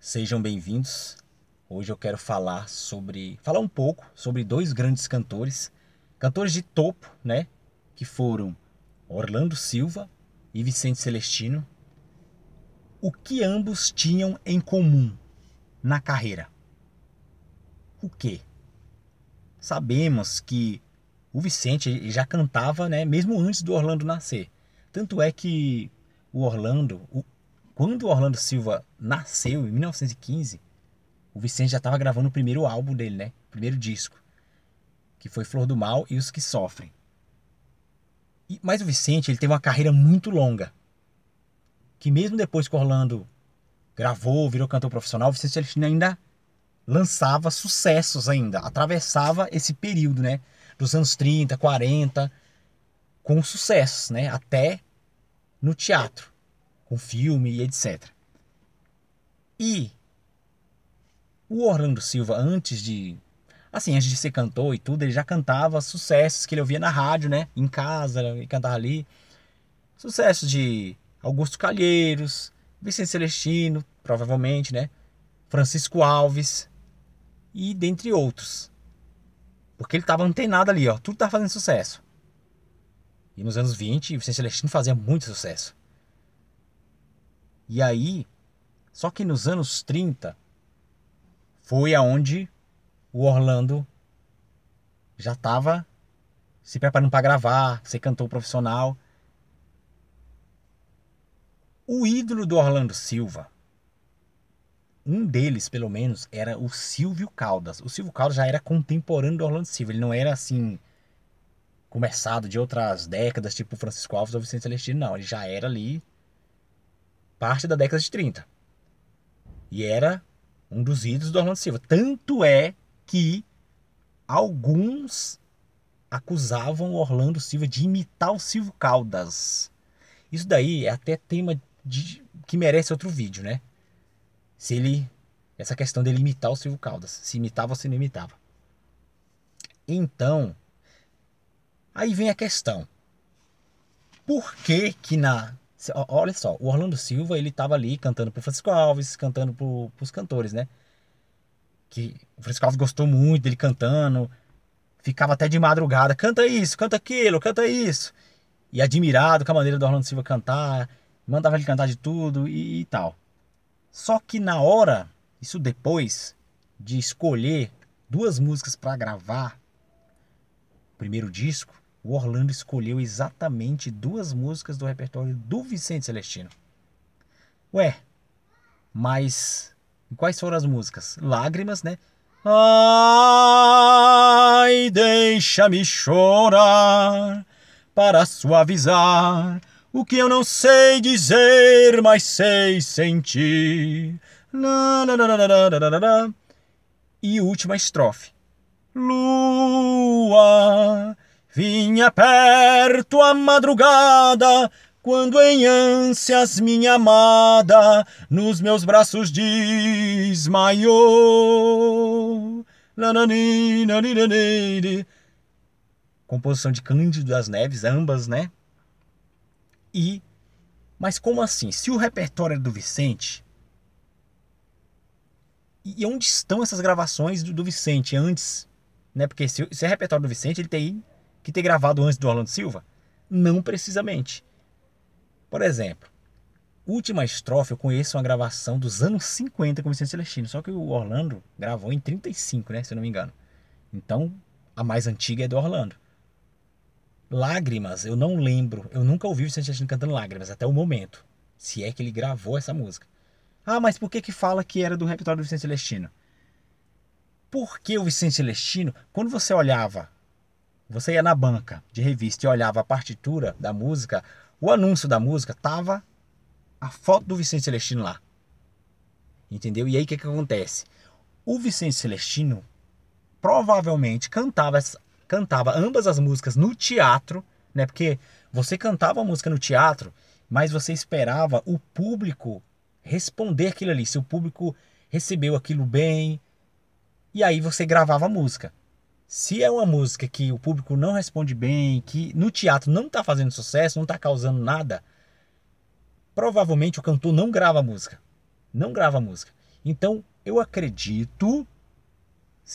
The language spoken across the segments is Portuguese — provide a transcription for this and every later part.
Sejam bem-vindos. Hoje eu quero falar um pouco sobre dois grandes cantores de topo, né, que foram Orlando Silva e Vicente Celestino. O que ambos tinham em comum na carreira? O quê? Sabemos que o Vicente já cantava, né, mesmo antes do Orlando nascer. Tanto é que quando o Orlando Silva nasceu, em 1915, o Vicente já estava gravando o primeiro álbum dele, né? O primeiro disco, que foi Flor do Mal e Os Que Sofrem. Mas o Vicente, ele teve uma carreira muito longa, que mesmo depois que o Orlando gravou, virou cantor profissional, o Vicente Celestino ainda lançava sucessos ainda, atravessava esse período, né? Dos anos 30, 40, com sucessos, né? Até no teatro, com filme e etc. E o Orlando Silva, antes de ser cantor e tudo, ele já cantava sucessos que ele ouvia na rádio, né? Em casa, ele cantava ali. Sucessos de Augusto Calheiros, Vicente Celestino, provavelmente, né? Francisco Alves e dentre outros. Porque ele estava antenado ali, ó. Tudo estava fazendo sucesso. E nos anos 20, Vicente Celestino fazia muito sucesso. E aí, só que nos anos 30, foi aonde o Orlando já estava se preparando para gravar, ser cantor profissional. O ídolo do Orlando Silva, um deles pelo menos, era o Silvio Caldas. O Silvio Caldas já era contemporâneo do Orlando Silva. Ele não era assim, começado de outras décadas, tipo Francisco Alves ou Vicente Celestino, não. Ele já era ali parte da década de 30. E era um dos ídolos do Orlando Silva. Tanto é que alguns acusavam o Orlando Silva de imitar o Silvio Caldas. Isso daí é até tema que merece outro vídeo, né? Essa questão dele imitar o Silvio Caldas. Se imitava ou se não imitava. Então, aí vem a questão. Por que que olha só, o Orlando Silva, ele tava ali cantando pro Francisco Alves, cantando pros cantores, né? Que o Francisco Alves gostou muito dele cantando, ficava até de madrugada, canta isso, canta aquilo, canta isso. E admirado com a maneira do Orlando Silva cantar, mandava ele cantar de tudo e tal. Só que na hora, isso depois de escolher duas músicas para gravar o primeiro disco, o Orlando escolheu exatamente duas músicas do repertório do Vicente Celestino. Ué, mas quais foram as músicas? Lágrimas, né? Ai, deixa-me chorar para suavizar o que eu não sei dizer, mas sei sentir. E última estrofe. Lua, vinha perto a madrugada, quando em ânsias minha amada nos meus braços desmaiou. Composição de Cândido das Neves, ambas, né? Mas como assim? Se o repertório é do Vicente, e onde estão essas gravações do Vicente antes? Né? Porque se é repertório do Vicente, ele tem que ter gravado antes do Orlando Silva? Não precisamente. Por exemplo, última estrofe, eu conheço uma gravação dos anos 50 com o Vicente Celestino, só que o Orlando gravou em 35, né? Se eu não me engano. Então, a mais antiga é do Orlando. Lágrimas, eu não lembro. Eu nunca ouvi o Vicente Celestino cantando Lágrimas até o momento. Se é que ele gravou essa música. Ah, mas por que fala que era do repertório do Vicente Celestino? Porque o Vicente Celestino, quando você olhava, você ia na banca de revista e olhava a partitura da música, o anúncio da música tava a foto do Vicente Celestino lá. Entendeu? E aí o que acontece? O Vicente Celestino provavelmente cantava ambas as músicas no teatro, né? Porque você cantava a música no teatro, mas você esperava o público responder aquilo ali, se o público recebeu aquilo bem, e aí você gravava a música. Se é uma música que o público não responde bem, que no teatro não está fazendo sucesso, não está causando nada, provavelmente o cantor não grava a música. Não grava a música. Então, eu acredito,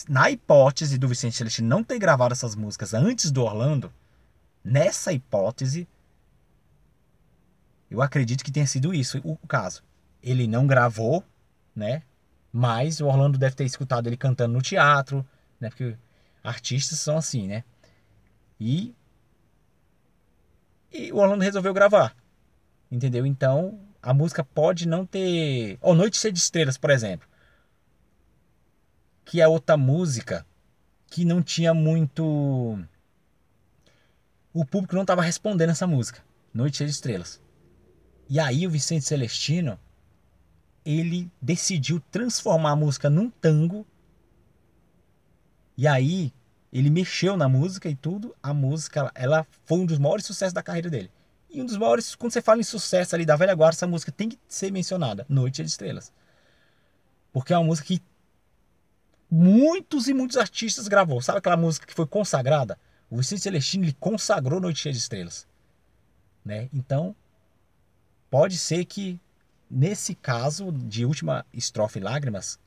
na hipótese do Vicente Celestino não ter gravado essas músicas antes do Orlando, nessa hipótese, eu acredito que tenha sido isso o caso. Ele não gravou, né? Mas o Orlando deve ter escutado ele cantando no teatro, né? Porque artistas são assim, né? E o Orlando resolveu gravar, entendeu? Então, a música pode não ter... Ó, Noite Cheia de Estrelas, por exemplo, que é outra música que não tinha muito... O público não estava respondendo essa música, Noite Cheia de Estrelas. E aí o Vicente Celestino, ele decidiu transformar a música num tango. E aí ele mexeu na música e tudo. A música, ela foi um dos maiores sucessos da carreira dele. E um dos maiores, quando você fala em sucesso ali da velha guarda, essa música tem que ser mencionada, Noite de Estrelas. Porque é uma música que muitos e muitos artistas gravou. Sabe aquela música que foi consagrada? O Vicente Celestino, ele consagrou Noite Cheia de Estrelas, né? Então, pode ser que nesse caso de Última Estrofe Lágrimas,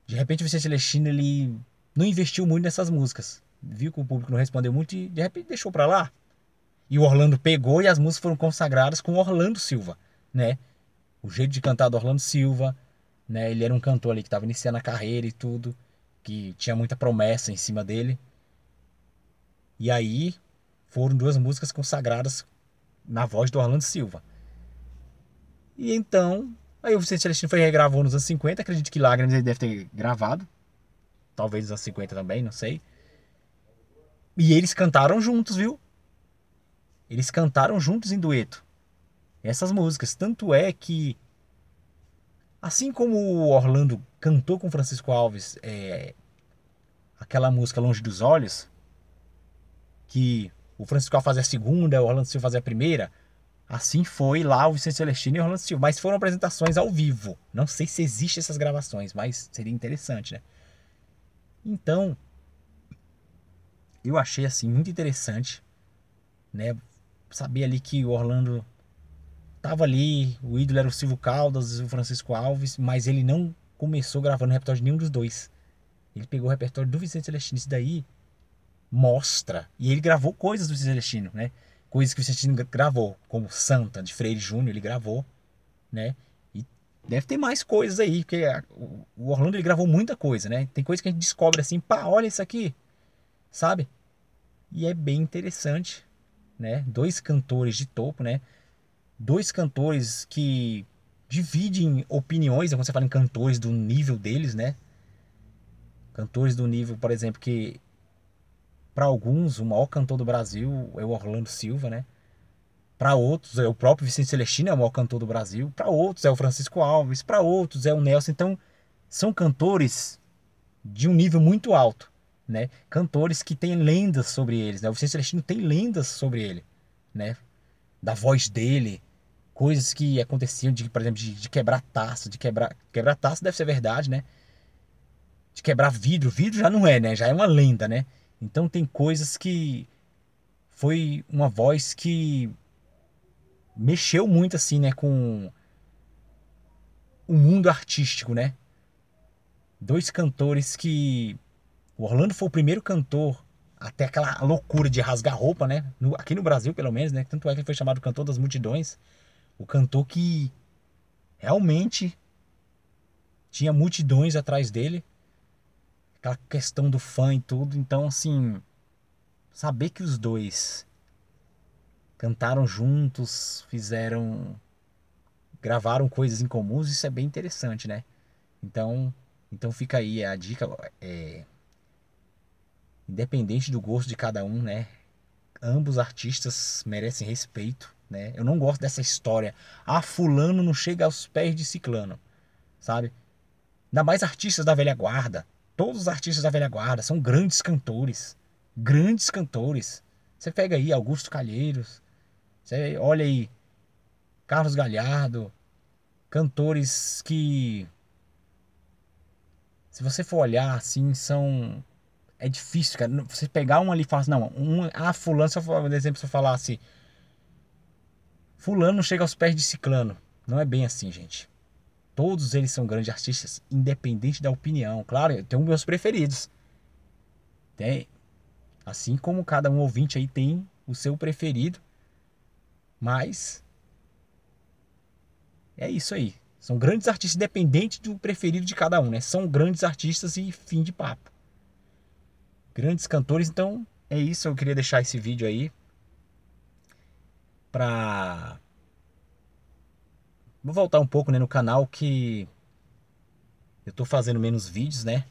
de repente o Vicente Celestino, ele não investiu muito nessas músicas. Viu que o público não respondeu muito e de repente deixou pra lá. E o Orlando pegou e as músicas foram consagradas com Orlando Silva, né? O jeito de cantar do Orlando Silva, né? Ele era um cantor ali que estava iniciando a carreira e tudo, que tinha muita promessa em cima dele. E aí foram duas músicas consagradas na voz do Orlando Silva. E então, aí o Vicente Celestino foi e regravou nos anos 50, acredito que Lágrimas ele deve ter gravado, talvez nos anos 50 também, não sei. E eles cantaram juntos, viu? Eles cantaram juntos em dueto essas músicas. Tanto é que, assim como o Orlando cantou com Francisco Alves aquela música Longe dos Olhos, que o Francisco Alves fazia a segunda, o Orlando Silva fazia a primeira, assim foi lá o Vicente Celestino e o Orlando Silva. Mas foram apresentações ao vivo. Não sei se existem essas gravações, mas seria interessante, né? Então, eu achei assim muito interessante, né? Saber ali que o Orlando tava ali, o ídolo era o Silvio Caldas e o Francisco Alves, mas ele não começou gravando o repertório de nenhum dos dois. Ele pegou o repertório do Vicente Celestino. Isso daí mostra. E ele gravou coisas do Vicente Celestino, né? Coisas que o Vicente Celestino gravou, como Santa, de Freire Júnior, ele gravou, né? E deve ter mais coisas aí, porque o Orlando ele gravou muita coisa, né? Tem coisa que a gente descobre assim, pá, olha isso aqui, sabe? E é bem interessante, né? Dois cantores de topo, né? Dois cantores que dividem opiniões, quando você fala em cantores do nível deles, né? Cantores do nível, por exemplo, que para alguns o maior cantor do Brasil é o Orlando Silva, né? Para outros é o próprio Vicente Celestino, é o maior cantor do Brasil. Para outros é o Francisco Alves, para outros é o Nelson. Então, são cantores de um nível muito alto, né? Cantores que têm lendas sobre eles, né? O Vicente Celestino tem lendas sobre ele, né? Da voz dele, coisas que aconteciam, por exemplo, de quebrar taça, quebrar taça deve ser verdade, né? De quebrar vidro, vidro já não é, né? Já é uma lenda, né? Então tem coisas que foi uma voz que mexeu muito assim, né, com o mundo artístico, né? Dois cantores que o Orlando foi o primeiro cantor até aquela loucura de rasgar roupa, né? Aqui no Brasil, pelo menos, né? Tanto é que ele foi chamado cantor das multidões. O cantor que realmente tinha multidões atrás dele. Aquela questão do fã e tudo. Então, assim, saber que os dois cantaram juntos, gravaram coisas em comuns, isso é bem interessante, né? Então fica aí a dica, independente do gosto de cada um, né? Ambos artistas merecem respeito, né? Eu não gosto dessa história, fulano não chega aos pés de ciclano, sabe? Ainda mais artistas da velha guarda. Todos os artistas da velha guarda são grandes cantores. Grandes cantores. Você pega aí Augusto Calheiros. Você olha aí Carlos Galhardo. Cantores que, se você for olhar assim, são... É difícil, cara. Você pegar um ali e falar assim, não, fulano, se eu for, por exemplo, se eu falar fulano não chega aos pés de ciclano. Não é bem assim, gente. Todos eles são grandes artistas, independente da opinião. Claro, eu tenho meus preferidos. Tem. Assim como cada um ouvinte aí tem o seu preferido. Mas é isso aí. São grandes artistas, independente do preferido de cada um, né? São grandes artistas e fim de papo. Grandes cantores, então é isso. Eu queria deixar esse vídeo aí pra... Vou voltar um pouco, né, no canal, que eu tô fazendo menos vídeos, né?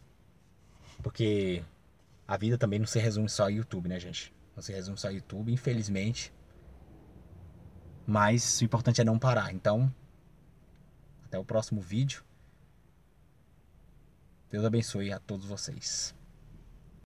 Porque a vida também não se resume só ao YouTube, né, gente? Não se resume só ao YouTube, infelizmente. Mas o importante é não parar. Então, até o próximo vídeo. Deus abençoe a todos vocês.